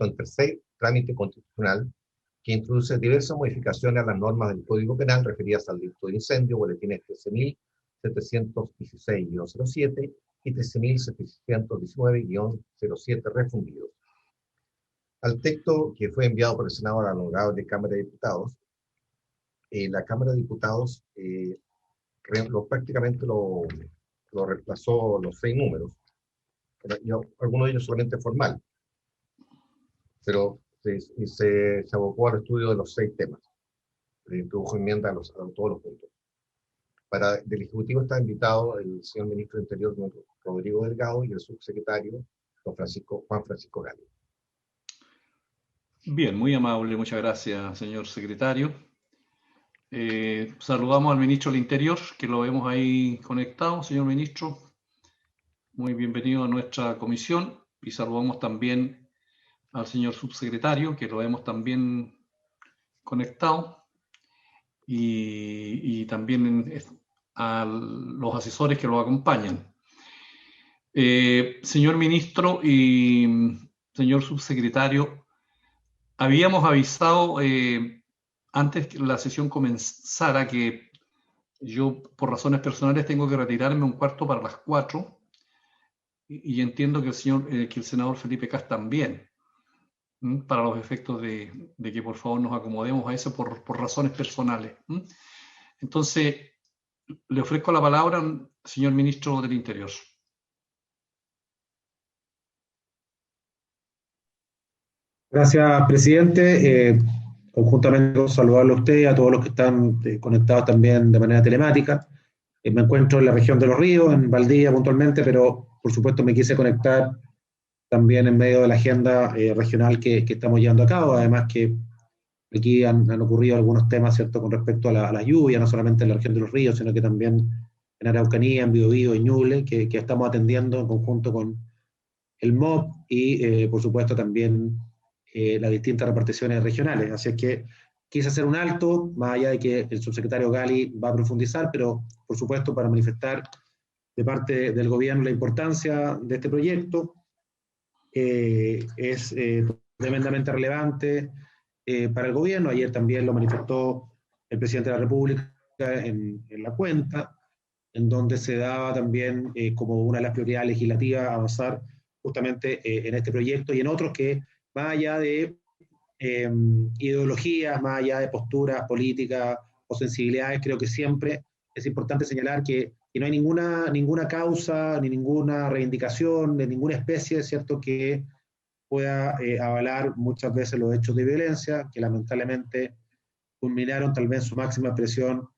visto en tercer trámite constitucional, que introduce diversas modificaciones a las normas del Código Penal referidas al delito de incendio, boletines 13.716-07 y 13.719-07 refundidos. Al texto que fue enviado por el Senado a la Honorable Cámara de Diputados, la Cámara de Diputados prácticamente lo reemplazó los 6 números, algunos de ellos solamente formal, pero se abocó al estudio de los 6 temas, introdujo enmienda a todos los puntos. Del Ejecutivo está invitado el señor Ministro de Interior, don Rodrigo Delgado, y el subsecretario, don Juan Francisco Gali. Bien, muy amable, muchas gracias, señor secretario. Saludamos al Ministro del Interior, que lo vemos ahí conectado. Señor Ministro, muy bienvenido a nuestra comisión, y saludamos también al señor subsecretario, que lo vemos también conectado, y también a los asesores que lo acompañan. Señor Ministro y señor subsecretario, habíamos avisado antes que la sesión comenzara que yo, por razones personales, tengo que retirarme un cuarto para las 4, y entiendo que el senador Felipe Cas también, para los efectos de que por favor nos acomodemos a eso por razones personales. Entonces, le ofrezco la palabra al señor Ministro del Interior. Gracias, presidente. Conjuntamente saludarlo a usted y a todos los que están conectados también de manera telemática. Me encuentro en la región de Los Ríos, en Valdivia puntualmente, pero por supuesto me quise conectar también en medio de la agenda regional que estamos llevando a cabo. Además que aquí han ocurrido algunos temas, ¿cierto?, con respecto a la lluvia, no solamente en la región de Los Ríos, sino que también en Araucanía, en Biobío, en Ñuble, que estamos atendiendo en conjunto con el MOP y, por supuesto, también las distintas reparticiones regionales. Así es que quise hacer un alto, más allá de que el subsecretario Gali va a profundizar, pero, por supuesto, para manifestar de parte del gobierno la importancia de este proyecto. Es tremendamente relevante para el gobierno. Ayer también lo manifestó el presidente de la República en la cuenta, en donde se daba también como una de las prioridades legislativas avanzar justamente en este proyecto y en otros que, más allá de ideologías, más allá de posturas políticas o sensibilidades, creo que siempre es importante señalar que no hay ninguna causa ni ninguna reivindicación de ninguna especie, ¿cierto?, que pueda avalar muchas veces los hechos de violencia que lamentablemente culminaron tal vez su máxima expresión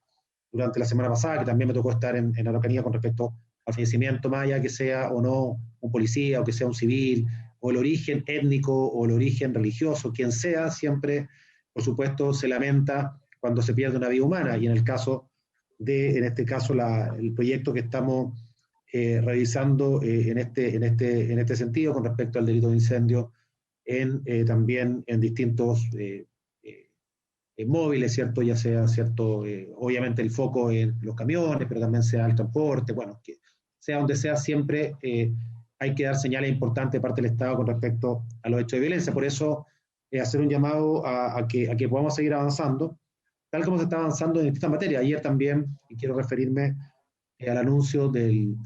durante la semana pasada, que también me tocó estar en Araucanía con respecto al fallecimiento, más allá que sea o no un policía o que sea un civil, o el origen étnico o el origen religioso, quien sea, siempre, por supuesto, se lamenta cuando se pierde una vida humana, y en este caso, el proyecto que estamos revisando en este sentido, con respecto al delito de incendio, también en distintos móviles, ¿cierto? Ya sea, ¿cierto? Obviamente el foco en los camiones, pero también sea el transporte, bueno, que sea donde sea, siempre hay que dar señales importantes de parte del Estado con respecto a los hechos de violencia. Por eso, hacer un llamado a que podamos seguir avanzando, tal como se está avanzando en distintas materias. Ayer también, y quiero referirme al anuncio del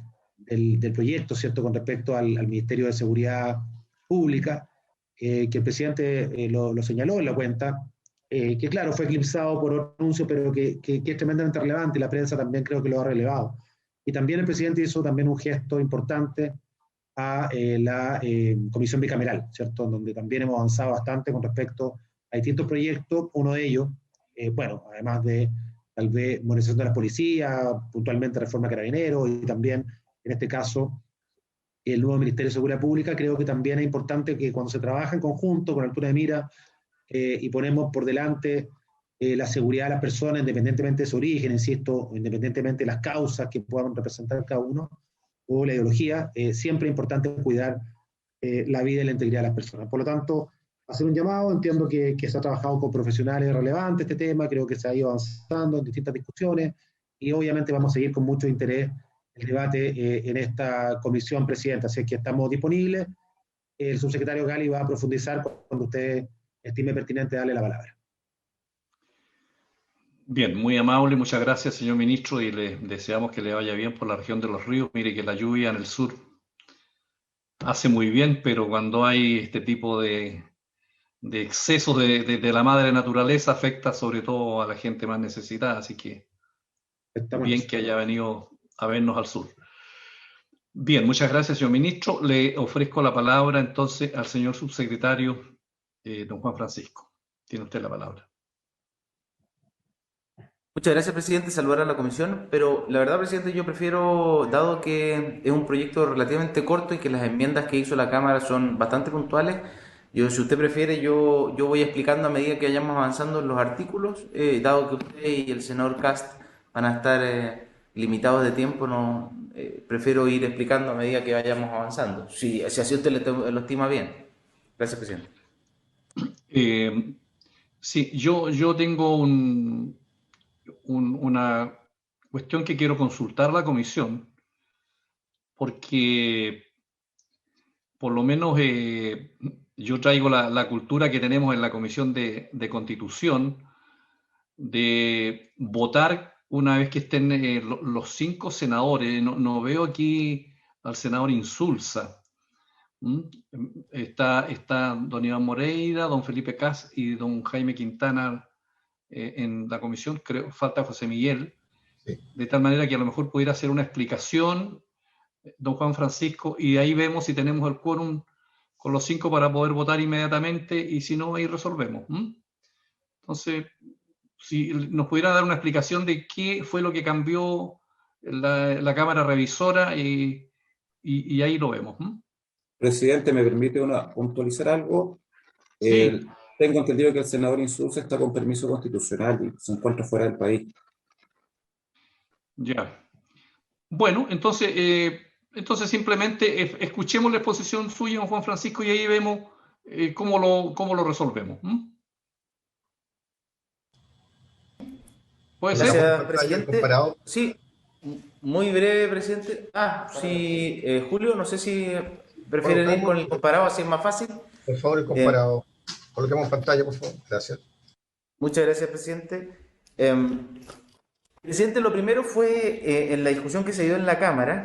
proyecto, ¿cierto?, con respecto al Ministerio de Seguridad Pública, que el presidente lo señaló en la cuenta, que claro, fue eclipsado por otro anuncio, pero que es tremendamente relevante, y la prensa también creo que lo ha relevado. Y también el presidente hizo también un gesto importante a la comisión bicameral, ¿cierto?, donde también hemos avanzado bastante con respecto a distintos proyectos. Uno de ellos, bueno, además de tal vez modernización de la policía, puntualmente reforma carabinero, y también, en este caso, el nuevo Ministerio de Seguridad Pública. Creo que también es importante que cuando se trabaja en conjunto, con altura de mira, y ponemos por delante la seguridad de las personas, independientemente de su origen, insisto, independientemente de las causas que puedan representar cada uno, o la ideología, siempre es importante cuidar la vida y la integridad de las personas. Por lo tanto, hacer un llamado. Entiendo que se ha trabajado con profesionales relevantes este tema, creo que se ha ido avanzando en distintas discusiones, y obviamente vamos a seguir con mucho interés el debate en esta comisión, presidenta. Así es que estamos disponibles el subsecretario Gali va a profundizar cuando usted estime pertinente darle la palabra. Bien, muy amable, muchas gracias, señor ministro, y le deseamos que le vaya bien por la región de los ríos. Mire que la lluvia en el sur hace muy bien, pero cuando hay este tipo de excesos de la madre naturaleza afecta sobre todo a la gente más necesitada, así que bien que haya venido a vernos al sur. Bien, muchas gracias, señor ministro. Le ofrezco la palabra entonces al señor subsecretario, don Juan Francisco. Tiene usted la palabra. Muchas gracias, presidente. Saludar a la comisión, pero la verdad, presidente, yo prefiero, dado que es un proyecto relativamente corto y que las enmiendas que hizo la Cámara son bastante puntuales, yo, si usted prefiere, yo voy explicando a medida que vayamos avanzando en los artículos, dado que usted y el senador Cast van a estar limitados de tiempo, no, prefiero ir explicando a medida que vayamos avanzando, si así usted lo estima bien. Gracias, presidente. Sí, yo tengo una cuestión que quiero consultar a la comisión, porque por lo menos yo traigo la cultura que tenemos en la Comisión de Constitución de votar una vez que estén los 5 senadores. No veo aquí al senador Insulza. Está don Iván Moreira, don Felipe Cas y don Jaime Quintana en la comisión. Creo falta José Miguel. Sí. De tal manera que a lo mejor pudiera hacer una explicación don Juan Francisco, y ahí vemos si tenemos el quórum con los 5 para poder votar inmediatamente, y si no, ahí resolvemos. Entonces, si nos pudiera dar una explicación de qué fue lo que cambió la Cámara Revisora, y ahí lo vemos. Presidente, ¿me permite puntualizar algo? Sí. Tengo entendido que el senador Insulza está con permiso constitucional y se encuentra fuera del país. Ya. Bueno, entonces simplemente escuchemos la exposición suya, don Juan Francisco, y ahí vemos cómo lo resolvemos. ¿Puede ser? Gracias, presidente. Sí, muy breve, presidente. Sí, Julio, no sé si prefieren ir con el comparado, así es más fácil. Por favor, el comparado. Coloquemos en pantalla, por favor. Gracias. Muchas gracias, presidente. Presidente, lo primero fue en la discusión que se dio en la Cámara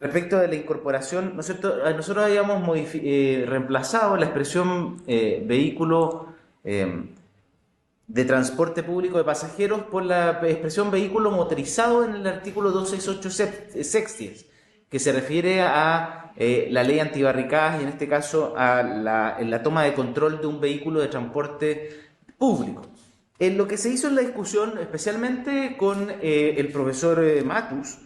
respecto de la incorporación, ¿no es cierto? Nosotros habíamos reemplazado la expresión vehículo de transporte público de pasajeros por la expresión vehículo motorizado en el artículo 268 sexties, que se refiere a la ley antibarricadas y en este caso a la toma de control de un vehículo de transporte público. Lo que se hizo en la discusión, especialmente con el profesor Matus,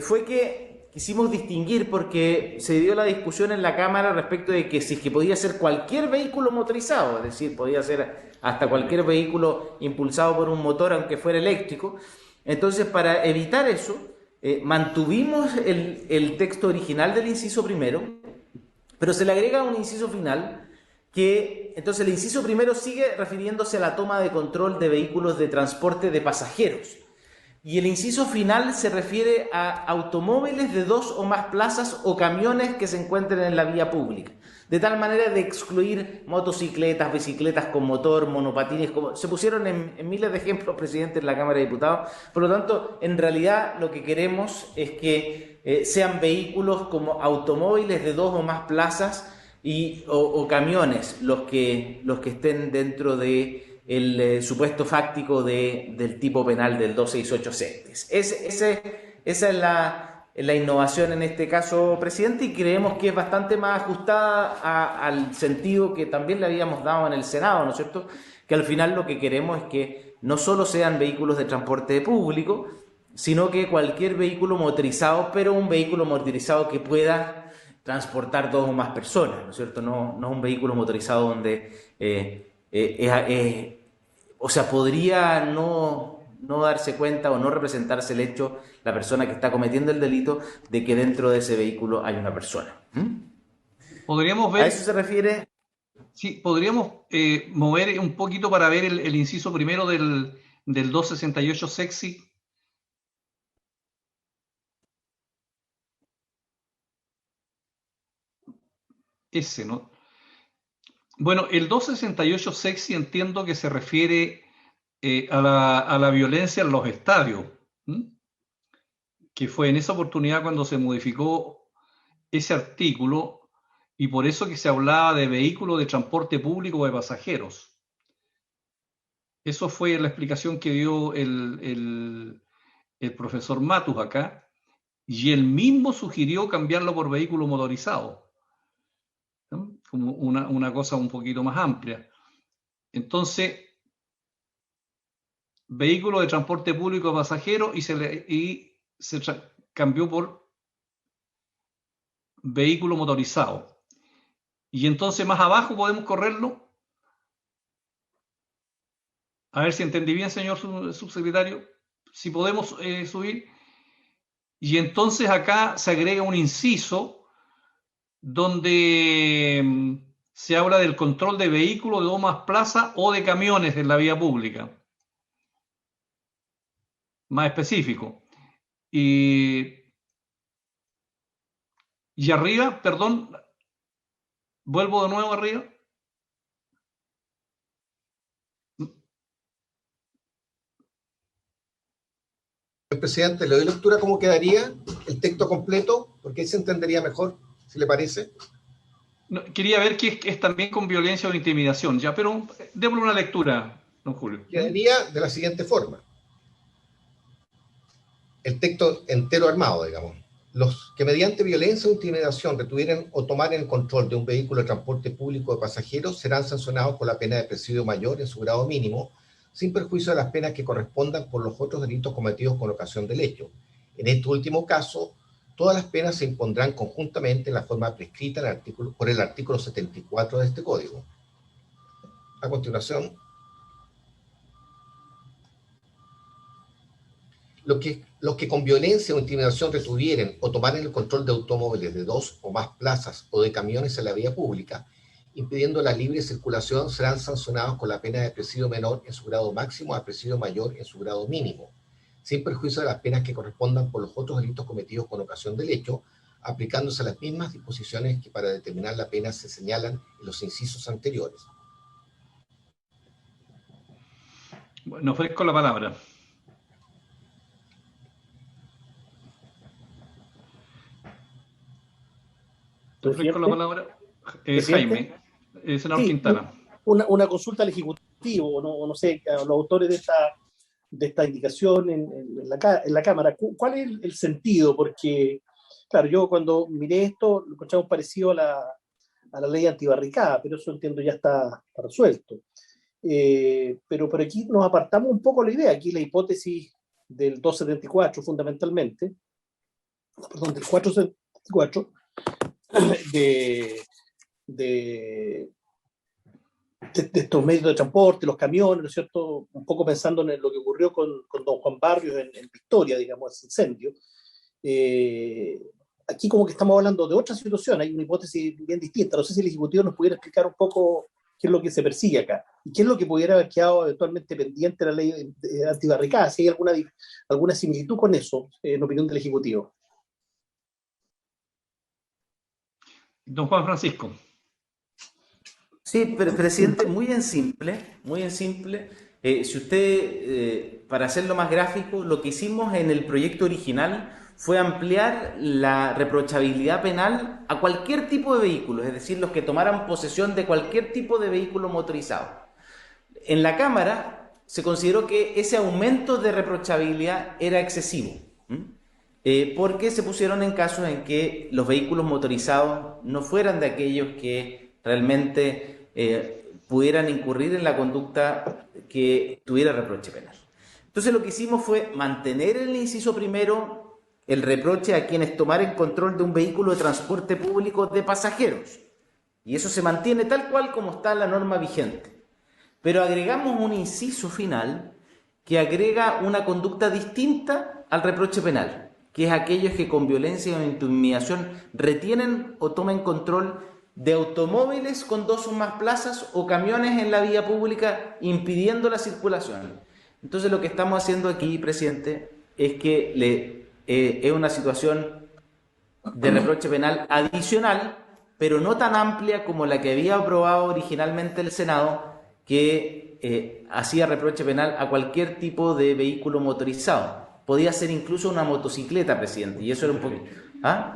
fue que quisimos distinguir, porque se dio la discusión en la Cámara respecto de que si es que podía ser cualquier vehículo motorizado, es decir, podía ser hasta cualquier vehículo impulsado por un motor, aunque fuera eléctrico. Entonces, para evitar eso, mantuvimos el texto original del inciso primero, pero se le agrega un inciso final que, entonces el inciso primero sigue refiriéndose a la toma de control de vehículos de transporte de pasajeros. Y el inciso final se refiere a automóviles de 2 o más plazas o camiones que se encuentren en la vía pública. De tal manera de excluir motocicletas, bicicletas con motor, monopatines, como se pusieron en miles de ejemplos, presidente, en la Cámara de Diputados. Por lo tanto, en realidad lo que queremos es que sean vehículos como automóviles de 2 o más plazas o camiones los que estén dentro de el supuesto fáctico del tipo penal del 268 sexties. Esa es la innovación en este caso, presidente, y creemos que es bastante más ajustada al sentido que también le habíamos dado en el Senado, ¿no es cierto? Que al final lo que queremos es que no solo sean vehículos de transporte público, sino que cualquier vehículo motorizado, pero un vehículo motorizado que pueda transportar 2 o más personas, ¿no es cierto? No un vehículo motorizado donde o sea, podría no darse cuenta o no representarse el hecho, la persona que está cometiendo el delito, de que dentro de ese vehículo hay una persona. ¿Podríamos ver? ¿A eso se refiere? Sí, podríamos mover un poquito para ver el inciso primero del 268 sexy. ese, ¿no? Bueno, el 268 sí entiendo que se refiere a la violencia en los estadios, ¿m? Que fue en esa oportunidad cuando se modificó ese artículo y por eso que se hablaba de vehículos de transporte público de pasajeros. Eso fue la explicación que dio el profesor Matus acá, y él mismo sugirió cambiarlo por vehículo motorizado, ¿no? Como una cosa un poquito más amplia. Entonces, vehículo de transporte público de pasajeros y se cambió por vehículo motorizado. Y entonces más abajo podemos correrlo. A ver si entendí bien, señor subsecretario. Si podemos subir. Y entonces acá se agrega un inciso donde se habla del control de vehículos de 2 más plaza o de camiones en la vía pública. Más específico. Y arriba, perdón, vuelvo de nuevo arriba. Presidente, le doy lectura cómo quedaría el texto completo, porque ahí se entendería mejor, si le parece. No, quería ver que es también con violencia o intimidación, ya, pero démosle una lectura, don Julio. Quedaría de la siguiente forma. El texto entero armado, digamos. Los que mediante violencia o intimidación retuvieran o tomaran el control de un vehículo de transporte público de pasajeros serán sancionados con la pena de presidio mayor en su grado mínimo, sin perjuicio de las penas que correspondan por los otros delitos cometidos con ocasión del hecho. En este último caso, todas las penas se impondrán conjuntamente en la forma prescrita por el artículo 74 de este Código. A continuación, los que con violencia o intimidación retuvieren o tomaren el control de automóviles de 2 o más plazas o de camiones en la vía pública, impidiendo la libre circulación, serán sancionados con la pena de presidio menor en su grado máximo a presidio mayor en su grado mínimo, sin perjuicio de las penas que correspondan por los otros delitos cometidos con ocasión del hecho, aplicándose las mismas disposiciones que para determinar la pena se señalan en los incisos anteriores. Bueno, ofrezco la palabra. Ofrezco la palabra. Jaime, senador sí, Quintana. Una consulta al Ejecutivo, no sé, a los autores de esta indicación en la Cámara. ¿Cuál es el sentido? Porque, claro, yo cuando miré esto, lo encontramos parecido a la ley antibarricada, pero eso entiendo ya está resuelto. Pero aquí nos apartamos un poco de la idea. Aquí la hipótesis del 274, fundamentalmente, perdón, del 474, de estos medios de transporte, los camiones, ¿no es cierto? Un poco pensando en lo que ocurrió con don Juan Barrios en Victoria, digamos, ese incendio. Aquí como que estamos hablando de otra situación, hay una hipótesis bien distinta. No sé si el Ejecutivo nos pudiera explicar un poco qué es lo que se persigue acá y qué es lo que pudiera haber quedado eventualmente pendiente de la ley antibarricada, si hay alguna similitud con eso, en opinión del Ejecutivo. Don Juan Francisco. Sí, presidente, muy en simple. Si usted, para hacerlo más gráfico, lo que hicimos en el proyecto original fue ampliar la reprochabilidad penal a cualquier tipo de vehículo, es decir, los que tomaran posesión de cualquier tipo de vehículo motorizado. En la Cámara se consideró que ese aumento de reprochabilidad era excesivo, porque se pusieron en casos en que los vehículos motorizados no fueran de aquellos que realmente pudieran incurrir en la conducta que tuviera reproche penal. Entonces lo que hicimos fue mantener en el inciso primero el reproche a quienes tomaren control de un vehículo de transporte público de pasajeros. Y eso se mantiene tal cual como está la norma vigente. Pero agregamos un inciso final que agrega una conducta distinta al reproche penal, que es aquellos que con violencia o intimidación retienen o tomen control de automóviles con 2 o más plazas o camiones en la vía pública impidiendo la circulación. Entonces lo que estamos haciendo aquí, presidente, es que es una situación de reproche penal adicional pero no tan amplia como la que había aprobado originalmente el Senado, que hacía reproche penal a cualquier tipo de vehículo motorizado. Podía ser incluso una motocicleta, presidente, y eso era un poco... ¿Ah?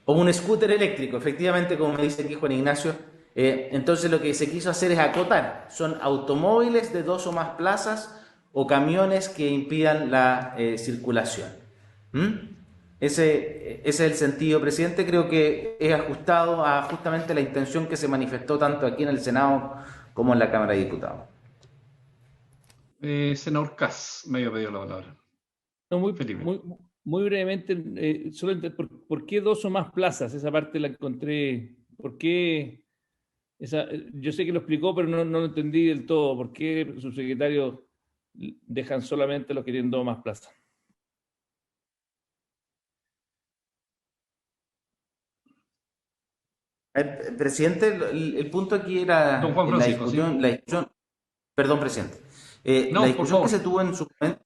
O un scooter eléctrico, efectivamente, como me dice aquí Juan Ignacio. Entonces lo que se quiso hacer es acotar. Son automóviles de 2 o más plazas o camiones que impidan la circulación. ¿Mm? Ese es el sentido, presidente. Creo que es ajustado a justamente la intención que se manifestó tanto aquí en el Senado como en la Cámara de Diputados. Senador Kass me había pedido la palabra. No, Felipe. muy brevemente, ¿por qué 2 o más plazas? Esa parte la encontré. ¿Por qué? Yo sé que lo explicó, pero no lo entendí del todo. ¿Por qué, subsecretario, dejan solamente los que tienen 2 o más plazas? Presidente, el punto aquí era Don Juan Francisco, la discusión, perdón, presidente. No, la por discusión favor. que se tuvo en su momento,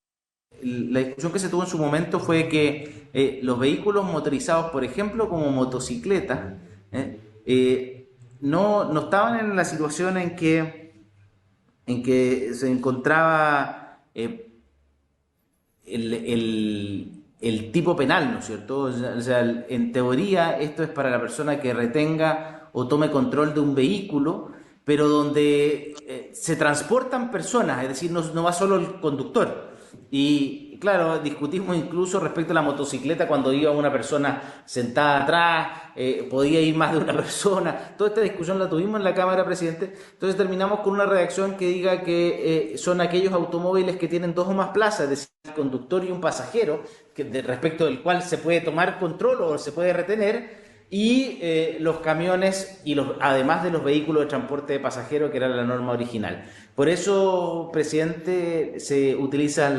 la discusión que se tuvo en su momento fue que los vehículos motorizados, por ejemplo, como motocicletas, no estaban en la situación en que se encontraba el tipo penal, ¿no es cierto? O sea, en teoría esto es para la persona que retenga o tome control de un vehículo, pero donde se transportan personas, es decir, no va solo el conductor. Y claro, discutimos incluso respecto a la motocicleta cuando iba una persona sentada atrás, podía ir más de una persona. Toda esta discusión la tuvimos en la Cámara, presidente. Entonces terminamos con una redacción que diga que son aquellos automóviles que tienen 2 o más plazas, es decir, un conductor y un pasajero, respecto del cual se puede tomar control o se puede retener, y los camiones además de los vehículos de transporte de pasajeros, que era la norma original. Por eso, presidente, se utiliza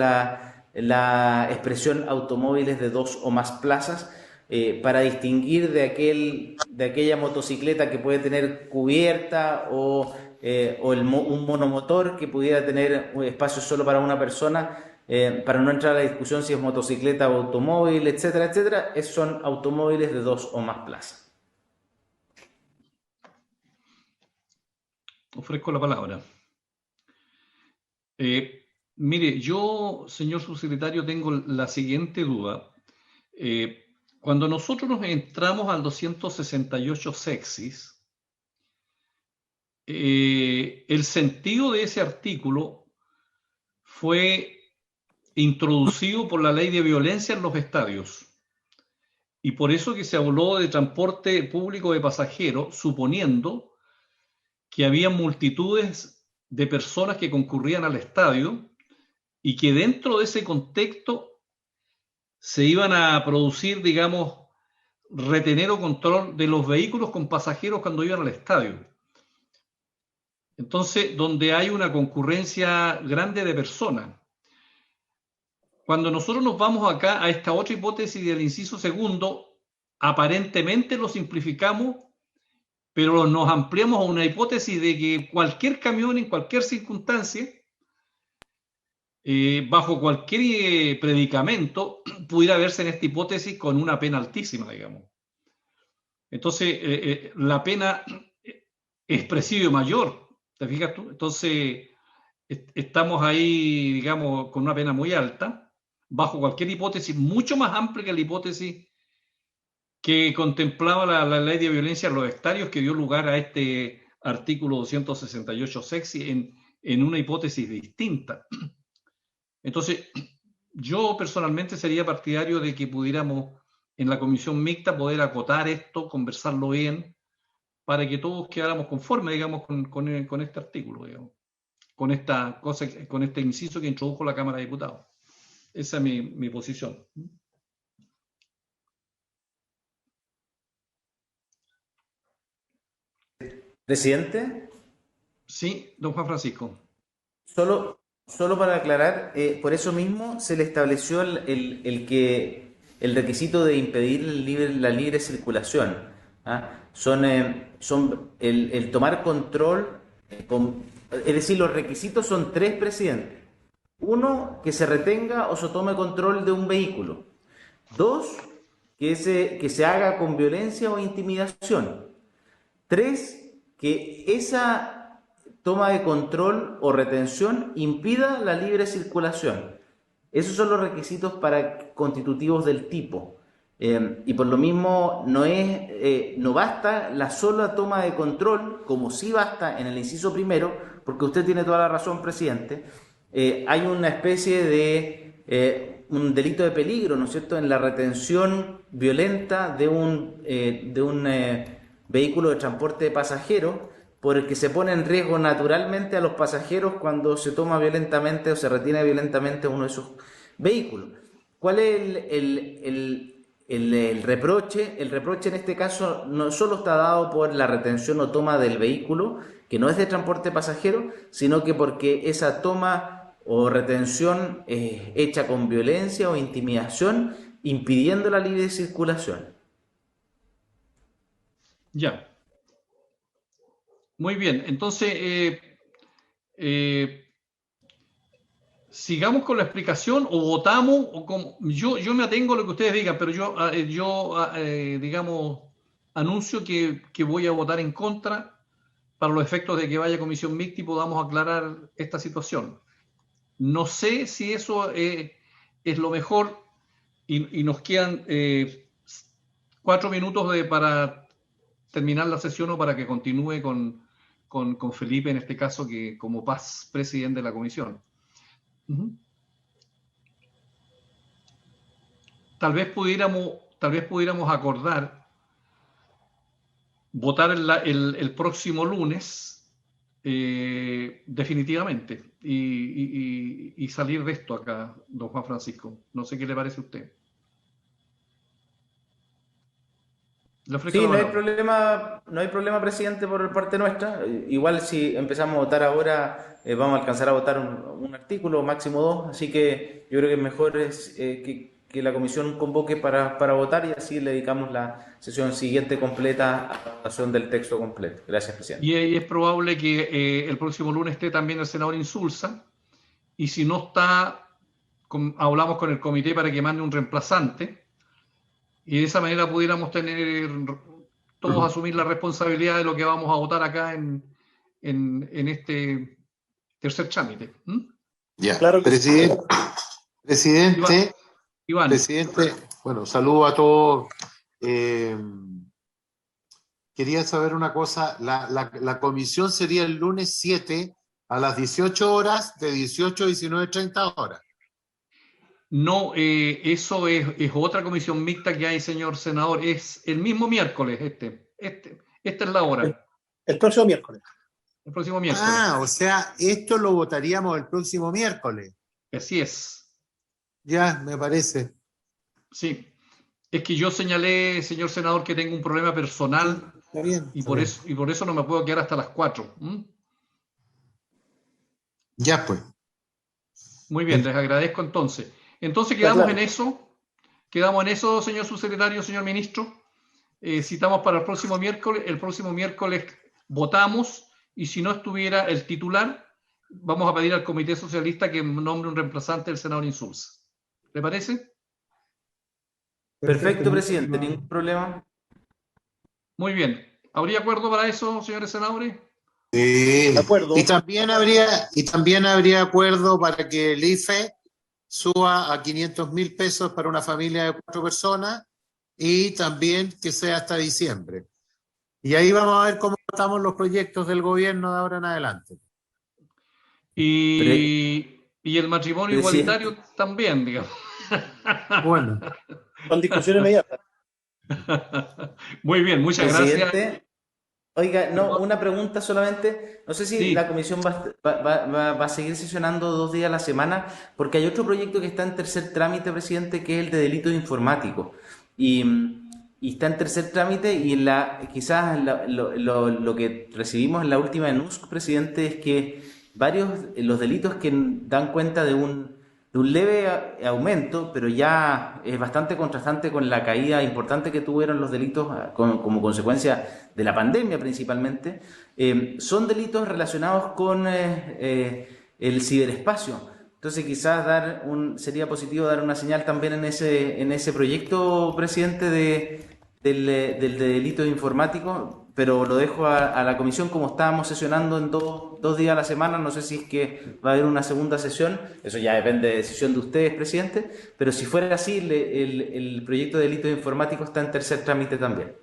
la expresión automóviles de 2 o más plazas para distinguir de aquella motocicleta que puede tener cubierta o un monomotor que pudiera tener un espacio solo para una persona. Para no entrar a la discusión si es motocicleta o automóvil, etcétera, etcétera, son automóviles de 2 o más plazas. Ofrezco la palabra. Mire, yo, señor subsecretario, tengo la siguiente duda. Cuando nosotros nos entramos al 268 sexis, el sentido de ese artículo fue introducido por la ley de violencia en los estadios. Y por eso que se habló de transporte público de pasajeros, suponiendo que había multitudes de personas que concurrían al estadio y que dentro de ese contexto se iban a producir, digamos, retener o control de los vehículos con pasajeros cuando iban al estadio. Entonces, donde hay una concurrencia grande de personas. Cuando nosotros nos vamos acá a esta otra hipótesis del inciso segundo, aparentemente lo simplificamos, pero nos ampliamos a una hipótesis de que cualquier camión en cualquier circunstancia, bajo cualquier predicamento, pudiera verse en esta hipótesis con una pena altísima, digamos. Entonces, la pena es presidio mayor, ¿te fijas tú? Entonces, estamos ahí, digamos, con una pena muy alta, bajo cualquier hipótesis, mucho más amplia que la hipótesis que contemplaba la ley de violencia en los estadios, que dio lugar a este artículo 268 sexy en una hipótesis distinta. Entonces, yo personalmente sería partidario de que pudiéramos en la comisión mixta poder acotar esto, conversarlo bien, para que todos quedáramos conformes, digamos, con este artículo, digamos, con esta cosa, con este inciso que introdujo la Cámara de Diputados. Esa es mi posición. Presidente. Sí, don Juan Francisco. Solo para aclarar, por eso mismo se le estableció el requisito de impedir la libre circulación. ¿Ah? Son el tomar control, es decir, los requisitos son 3, presidente. 1, que se retenga o se tome control de un vehículo. 2, que se haga con violencia o intimidación. 3, que esa toma de control o retención impida la libre circulación. Esos son los requisitos constitutivos del tipo. Y por lo mismo no basta la sola toma de control, como sí basta en el inciso primero, porque usted tiene toda la razón, presidente. Hay una especie de un delito de peligro, ¿no es cierto?, en la retención violenta de un vehículo de transporte de pasajeros, por el que se pone en riesgo naturalmente a los pasajeros cuando se toma violentamente o se retiene violentamente uno de esos vehículos. ¿Cuál es el reproche? El reproche en este caso no solo está dado por la retención o toma del vehículo, que no es de transporte pasajero, sino que porque esa toma o retención es hecha con violencia o intimidación, impidiendo la libre circulación. Ya. Muy bien. Entonces, sigamos con la explicación o votamos, o como, yo me atengo a lo que ustedes digan, pero digamos, anuncio que voy a votar en contra para los efectos de que vaya a comisión mixta y podamos aclarar esta situación. No sé si eso es lo mejor y nos quedan 4 minutos para terminar la sesión o para que continúe con Felipe, en este caso, que como presidente de la comisión. Tal vez pudiéramos acordar votar el próximo lunes definitivamente y salir de esto acá, don Juan Francisco. No sé qué le parece a usted. Sí, no hay problema, presidente, por parte nuestra. Igual si empezamos a votar ahora, vamos a alcanzar a votar un artículo, máximo 2, así que yo creo que mejor es que la comisión convoque para votar y así le dedicamos la sesión siguiente completa a la votación del texto completo. Gracias, presidente. Y es probable que el próximo lunes esté también el senador Insulza, y si no está, hablamos con el comité para que mande un reemplazante, y de esa manera pudiéramos todos asumir la responsabilidad de lo que vamos a votar acá en este tercer trámite. Ya, Claro que presidente, Iván. presidente, bueno, saludo a todos. Quería saber una cosa, la comisión sería el lunes 7 a las 18 horas, de 18 a 19:30 horas. No, eso es otra comisión mixta que hay, señor senador. Es el mismo miércoles, esta es la hora. el próximo miércoles. El próximo miércoles. Ah, o sea, esto lo votaríamos el próximo miércoles. Así es. Ya, me parece. Sí. Es que yo señalé, señor senador, que tengo un problema personal. Está bien. Y por eso no me puedo quedar hasta las 4. Ya, pues. Muy bien, les agradezco entonces. Entonces quedamos en eso, señor subsecretario, señor ministro. Citamos para el próximo miércoles votamos, y si no estuviera el titular, vamos a pedir al Comité Socialista que nombre un reemplazante del senador Insulza. ¿Le parece? Perfecto, presidente, ningún problema. Muy bien. ¿Habría acuerdo para eso, señores senadores? Sí. De acuerdo. Y también habría acuerdo para que el IFE suba a 500.000 pesos para una familia de 4 personas y también que sea hasta diciembre. Y ahí vamos a ver cómo tratamos los proyectos del gobierno de ahora en adelante. Y el matrimonio igualitario también, digamos. Bueno. Con discusión inmediata. Muy bien, muchas Presidente, gracias. Oiga, no, una pregunta solamente. No sé si Sí. la comisión va a seguir sesionando 2 días a la semana, porque hay otro proyecto que está en tercer trámite, presidente, que es el de delitos informáticos. Y está en tercer trámite y quizás lo que recibimos en la última ENUSC, presidente, es que los delitos que dan cuenta de un leve aumento, pero ya es bastante contrastante con la caída importante que tuvieron los delitos como consecuencia de la pandemia principalmente, son delitos relacionados con el ciberespacio. Entonces quizás sería positivo dar una señal también en ese proyecto, presidente, del delito informático, pero lo dejo a la comisión. Como estábamos sesionando en dos días a la semana, no sé si es que va a haber una segunda sesión, eso ya depende de decisión de ustedes, presidente, pero si fuera así, el proyecto de delitos informáticos está en tercer trámite también.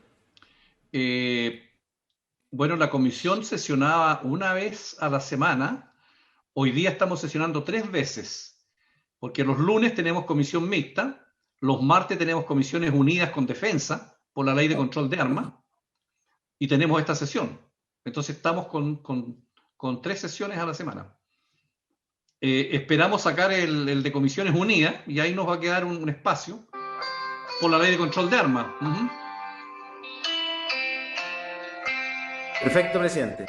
Bueno, la comisión sesionaba una vez a la semana. Hoy día estamos sesionando 3 veces, porque los lunes tenemos comisión mixta, los martes tenemos comisiones unidas con defensa por la ley de control de armas, y tenemos esta sesión. Entonces estamos con 3 sesiones a la semana. Esperamos sacar el de comisiones unidas, y ahí nos va a quedar un espacio por la ley de control de armas. Perfecto, presidente.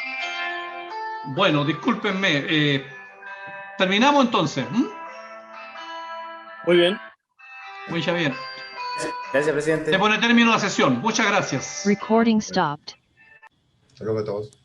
Bueno, discúlpenme. Terminamos entonces. Muy bien. Muy bien. Gracias, presidente. Se pone término la sesión. Muchas gracias. Recording stopped. Hasta luego a todos.